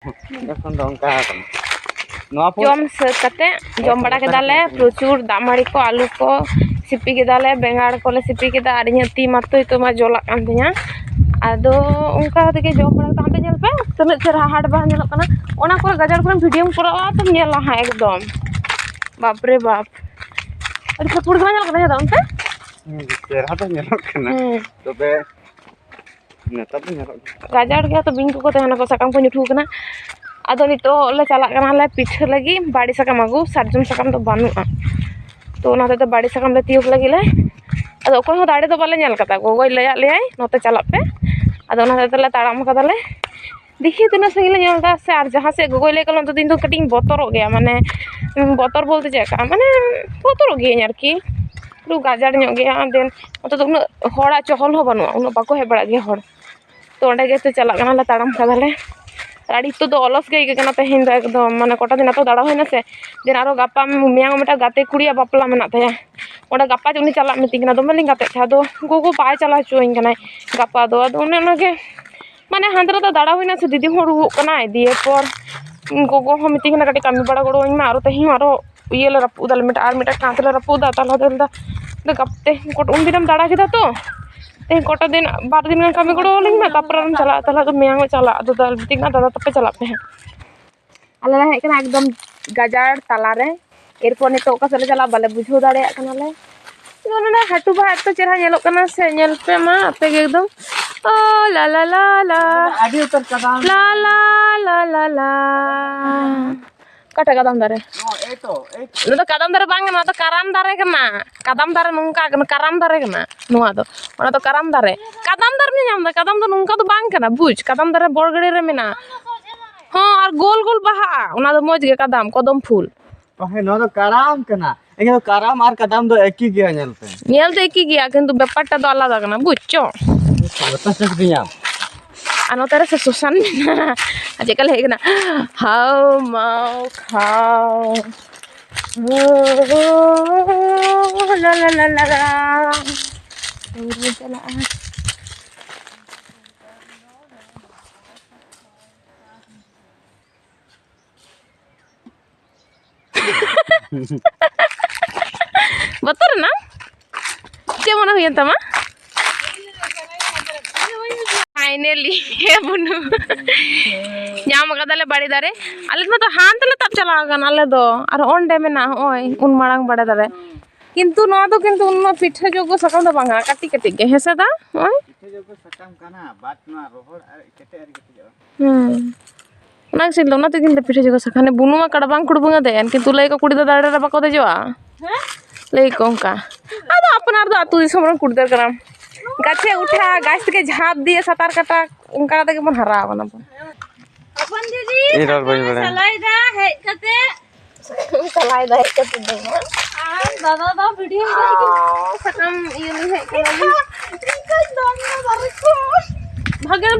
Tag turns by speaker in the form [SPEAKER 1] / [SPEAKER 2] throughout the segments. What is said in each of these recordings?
[SPEAKER 1] এখন তো অঙ্কা আছে
[SPEAKER 2] जम सते जम बड़ा केदाले प्रचुर दामाड़ी को आलू को सिपी केदाले बेंगाड़ को सिपी केदा और इन ती मतो तो मा जला कान तिया आदो उनका तेगे जम बड़ा तांते नेल पे तने चेहरा हाट बा नेल कना ओना को गजर को वीडियो करावा तो नेला हा एकदम बाप रे बाप अरे फुटबॉल बा नेल कना दाम पे
[SPEAKER 1] चेहरा तो नेल कना तबे नेता तो नेल
[SPEAKER 2] गजर गया तो बिंग को तहना को सकाम को निठू कना आदो नितो ले चला कना ले पिठे लगी बाड़ी सकाम आगु सारजम सकाम तो बानुआ तो ना तो बाड़ी सकाम ले तियुक लगी ले आदो ओको हो दाड़े तो बाले नेल कता गोगोय ले ले आई नोते चला पे आदो ना तो ले ताड़ाम कदा ले देखिए तिना संगी ले नेलदा से और जहां से गोगोय ले कलन तो दिन तो कटिंग बोतरो गया माने बोतर बोलते जेका माने बोतरो गया आरकी पुरो गाजर ᱧᱚᱜ गया देन तो उन हड़ा चहल हो बानुआ उन बाको हे बड़ा गया हड़ तो ओंडे गे तो चला कना ले ताड़ाम कदा ले आड़ी तो अलस गई कना तेहेन दो एकदम माने कटा दिन तो दाड़ा होइना से दिन आरो गापा मियां मेटा गाते कुड़िया बापला मेना तया ओंडे गापा उनी चला मितिकना दमे गाते था दो गोगो बाय चला चोइन कना गापा दो आदो ओने ओनागे माने हांद्रा तो दाड़ा होइना से दीदी हो रुगो कना दिए पर गोगो हो मितिकना कटी कामी बड़ा गड़ो इन आरो तेही आरो ये ले रपुदाल मेटा आर मेटा कांत ले रपुदा ताला देलदा द गापते कोट उन दिनम दाड़ा केदा तो ते कोटा दिन बार दिन कामी गड़ो लिंग में तापरम चला ताला तो मियां चला तो दाल बितिकना दादा तपे चला पे आले ला हे कना एकदम गाजार ताला रे एरपो नितो का चले चला बाले बुझो दाड़े कना ले तो ना हटू बा तो चेहरा नेलो कना से नेल पे मा आपे एकदम ओ ला ला ला ला
[SPEAKER 1] आदि उतर कदम
[SPEAKER 2] ला ला ला ला ला कटे कदम दारे
[SPEAKER 1] ए तो
[SPEAKER 2] कदम दारे बांग ना तो कराम दारे नुंका कराम दारे कना नुआ तो ओना तो कराम दारे कदम दारे में नाम दा कदम तो नुंका तो बांग कना बुझ कदम दारे बड़गड़ी रे मेना हां और गोल गोल बहा ओना तो मोज गे कदम फूल
[SPEAKER 1] ओहे नो तो कराम कना एगे तो कराम और कदम दो एक ही गया
[SPEAKER 2] नेल तो एक ही गया किंतु बेपारटा तो आलादा कना बुझचो
[SPEAKER 1] बता सकदिया
[SPEAKER 2] ano tara sa susan na aja kala hegna how mau khao la la la la la ini chala betul na dia mana hujan tama finally ये बुनु ᱧᱟᱢ ᱠᱟᱫᱟᱞᱮ ᱵᱟᱲᱮ ᱫᱟᱨᱮ आले तो हान तले तब चला गन आले दो और ओंडे में ना ओय उन मांग बड़े दारे किंतु नो तो किंतु उन पिठे जोगो सकाम द बांगा काटी काटी गे हेसे दा ओय
[SPEAKER 1] पिठे जोगो सकाम काना बात ना रोहड़ केटे आर केटे
[SPEAKER 2] ना सिल ना तो किंतु पिठे जोगो सकाने बुनुमा कड़ा बांग कुडबुंगा दे किंतु लई को कुड़ी द दाड़े रे बाको दे जोआ लई को का आदो अपनार दो आतु दिसमरन कुड़दर कराम गाछे उठा गाछ के झाप दिए सतार काटा उनका तक मन हरा बना अपन दीदी
[SPEAKER 1] ए रोड बई बड़ा
[SPEAKER 2] सलाइदा है कते सलाइदा है कते दे दादा दा वीडियो सकम ये नहीं है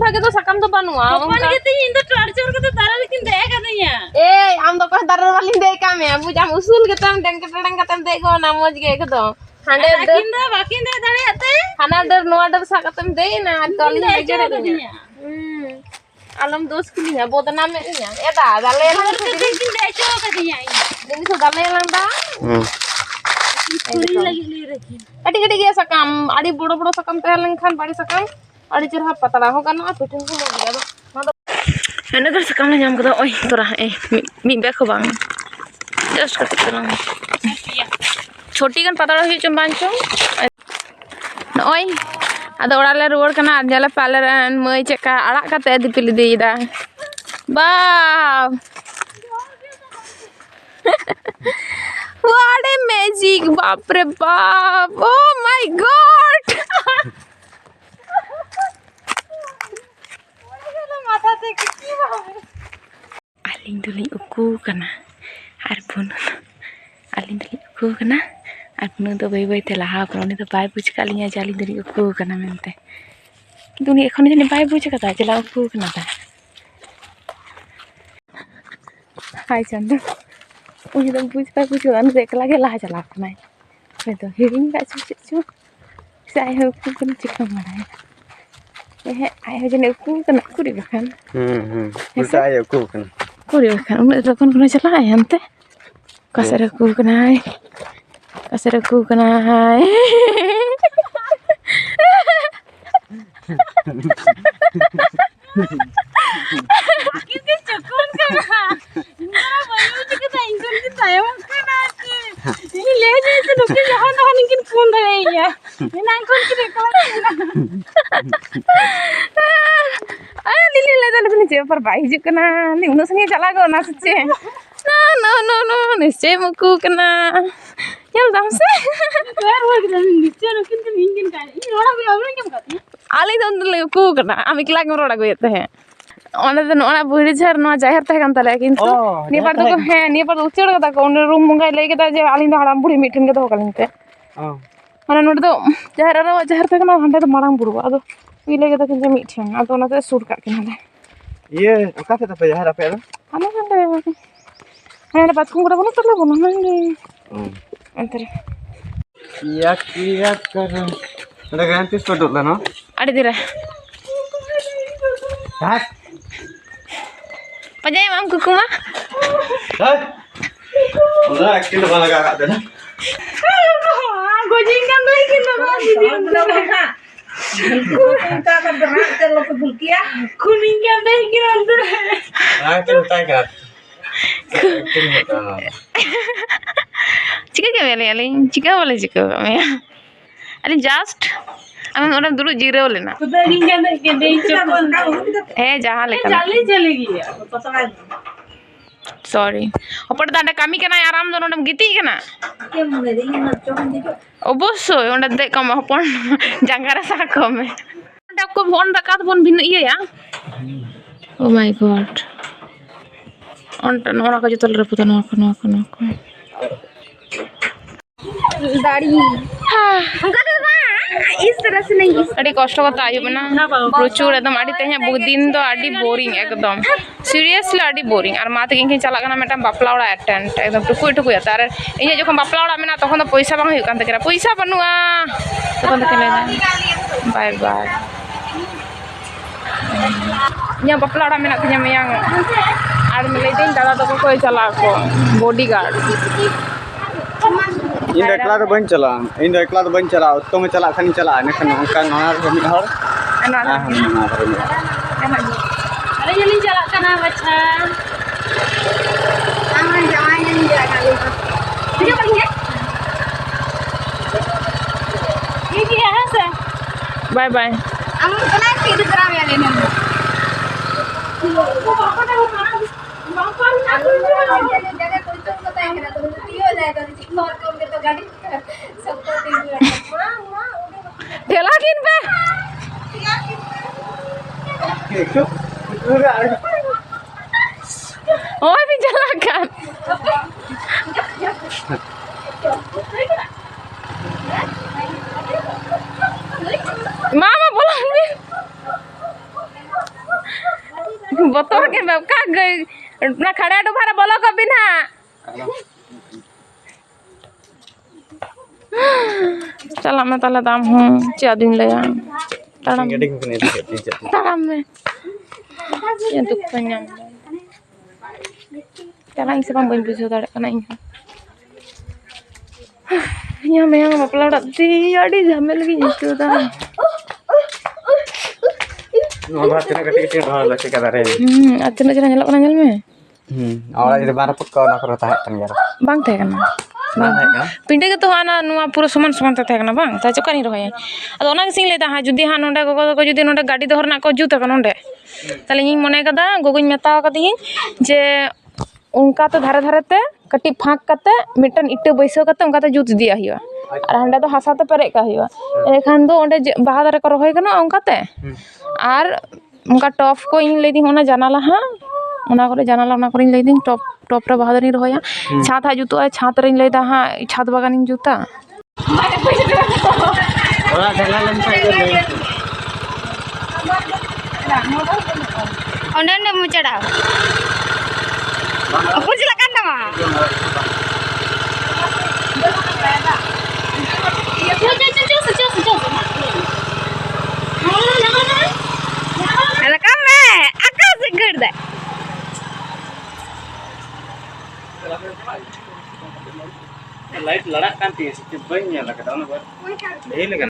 [SPEAKER 2] भागे तो सकम तो बनुआ अपन के तीन तो टॉर्चर के तो दारा लेकिन दे का नहीं ए हम तो कह दारा वाली दे का में बुझा उसूल के तम डंग तम दे को ना मोज के एकदम हांडे बाकिन दे दाड़े आते हाना डर नोआ डर सा कतम दे ना टॉली में जड़े दिया आलम दोस्त के लिए बोतना में नहीं ए दा दाले दिन दे चो के दिया दिन से दाले लंदा पूरी लगी ले रखी कटी कटी गया सकम आड़ी बड़ो बड़ो सकम ते लंखान बाड़ी सकम आड़ी चरहा पतला हो गना पिठन को हो गया तो एने कर सकम नाम कदा ओय तोरा ए मी बेखो बांग जस्ट कट तोरा छोटी गन पतला हो चंबांचो ओय आदो ओड़ाले रुवर कना जले पाले मई चेका आड़ा कते दिपिल दीदा वाव व्हाट ए मैजिक बाप रे बाप ओ माय गॉड माथा ते की बाबे आलिंग दुली उकू कना आर बुन आलिंग दुली उकू कना अपनो तो बाई बाई ते लहा पर तो बाय बुझ का लिया जाली दरी उकू कना मेनते किंतु उनी एखन जने बाय बुझ कता चला उकू कना ता हाय चंद उनी तो बुझ का बुझ अन से एकला के लहा चला कना तो हिरिंग का छु साय हो उकू कना chicken मराय ayo jenis aku kena kuri bahkan.
[SPEAKER 1] Udah ayo ku kan.
[SPEAKER 2] Kuri bahkan. Udah telepon kena celah ya ante. Kasar aku kena. Kasar aku kena. Kita cukup kan? Enggak bayu juga tak ingin kita ya mungkin aja. Ini lihat itu nukin jangan ingin pun dah ya. Ini angkut kita kalau. Ayo Lili lihat ada punya siapa bayi juga na. Ni udah sengaja jalan kau nasi cie. No. Niscay muku kena. Ya udah sih. Baru kita niscay nukin tu ingin kan. Ini orang bilang क्या कहते हैं? आली तो अंदर ले को करना आमी क्लाक में रोड़ा गोयते हैं ओने तो नोना बुढ़ी झर नो जाहिर तहे कान तले किंतु नी पर तो है नी पर उचड़ कदा को ओने रूम मंगाई ले केदा जे आली हड़ाम बुढ़ी मीठन के तो कलिनते ओने नोड तो जाहिर तहे कान हंडे तो माराम बुढ़ू अदो ई ले केदा किन मीठन अदो ओना ते सूट का किन
[SPEAKER 1] ये ओका से पे जाहिर पे
[SPEAKER 2] हने हने पास को बना तो बोना हने अंतर
[SPEAKER 1] किया कर ada ganti sodok lah no
[SPEAKER 2] ada dira
[SPEAKER 1] hat
[SPEAKER 2] pajai mam kuku mah
[SPEAKER 1] hat udah akhirnya bala kakak dah
[SPEAKER 2] gojingan lagi nama didi kuning kakak berat kalau pegulkia kuningnya lagi nanti
[SPEAKER 1] akhirnya takat
[SPEAKER 2] Cika क्या वाले Yale चिका वाले चिका मैं अरे just हमें orang dulu zero लेना
[SPEAKER 3] उधर India में के दे
[SPEAKER 2] जहाँ लेकर
[SPEAKER 3] चलेगी पता है
[SPEAKER 2] सॉरी ऊपर दांडे कमी करना आराम दोनों डम गीती करना
[SPEAKER 3] के मुझे ये ना चोकन देखो
[SPEAKER 2] ओबोसो उन्डे देख कम अपन जंगारा सा कम है उन्डे आपको फोन रखा तो फोन भिन्न ये या ओ माय गॉड उन्डे नोरा का जो तल रहे पुता नोरा को दाढ़ी हाँ उनका तो इस तरह से नहीं अड़ी कष्ट करता आयु बना प्रचुर एकदम अड़ी तेज बहुत दिन तो अड़ी बोरिंग एकदम सीरियसली अड़ी बोरिंग और माते किन चला करना मेटम बापला ओड़ा अटेंड एकदम टुकु या तार इन जो बापला ओड़ा मेना तखन तो पैसा बांग हुई कान तकेरा पैसा बनुआ तखन तक ले बाय बाय इन बापला ओड़ा मेना तिया मियांग और मिले दिन दादा तो कोई चला को बॉडीगार्ड
[SPEAKER 1] इन एकला तो बन चला तो में चला खानी चला ने खन का नहर हो मिल हर
[SPEAKER 3] अरे जल्दी चला करना बच्चा आमन जवान नहीं जाएगा वीडियो करेंगे ये क्या है सर
[SPEAKER 2] बाय बाय
[SPEAKER 3] हम कना के इधर आ वाले ने वो पापा ने पापा ने जगह कोई तो बताएंगे ना तो हो जाएगा तो कम तो गाड़ी सबको
[SPEAKER 2] ठेला किन पे ओए भी चला कर मामा बोला बता के बाप का गई ना खड़ा डुबारा बोलो कभी ना चला मैं ताला दाम हूँ 4 दिन ले ताराम में ये दुख पन्याम चला इसे बम बन बिजो दाड़े कना इन यहाँ मैं यहाँ बापला दी आड़ी झमेल की जिसको दा
[SPEAKER 1] नोबा तेरा कटे ढोल लके का रे
[SPEAKER 2] अतना जना nyelok kana nyel me
[SPEAKER 1] awal itu bara pekau nak rata kan ya
[SPEAKER 2] bang teh kana पिंडे के तो आना नुआ पूरा समान समान तक ना बांग ता चकानी रहे अदो ओना के सिंग लेता हा जुदी हा नोंडे गोगो को जुदी नोंडे गाड़ी दोहर ना को जुत का नोंडे ताले इन मने कदा गोगोñ मेता कदी जे उनका तो धारे धारे ते कटी फाक कते मिटन इट्टे बैसो कते उनका तो जुत दिया हिवा और हंडे तो हासा तो पेरे का हिवा एखान दो ओंडे बाहा दारे को रहोय कनो उनका ते और उनका टॉप को इन लेदी होना जानाला हा ओना करे जानाला ओना करे लेदी टॉप रे बाहा दारी रहोया छात हा जुतो छात रे लेदा हा छात बागान इन जुता
[SPEAKER 1] ओला ढला लन साइड ले
[SPEAKER 3] ओंडे ने मुचड़ा कुछ लगा ना चल
[SPEAKER 1] लाइट लड़ा कांती है, बन गया लगा था ना, ढेर लगा।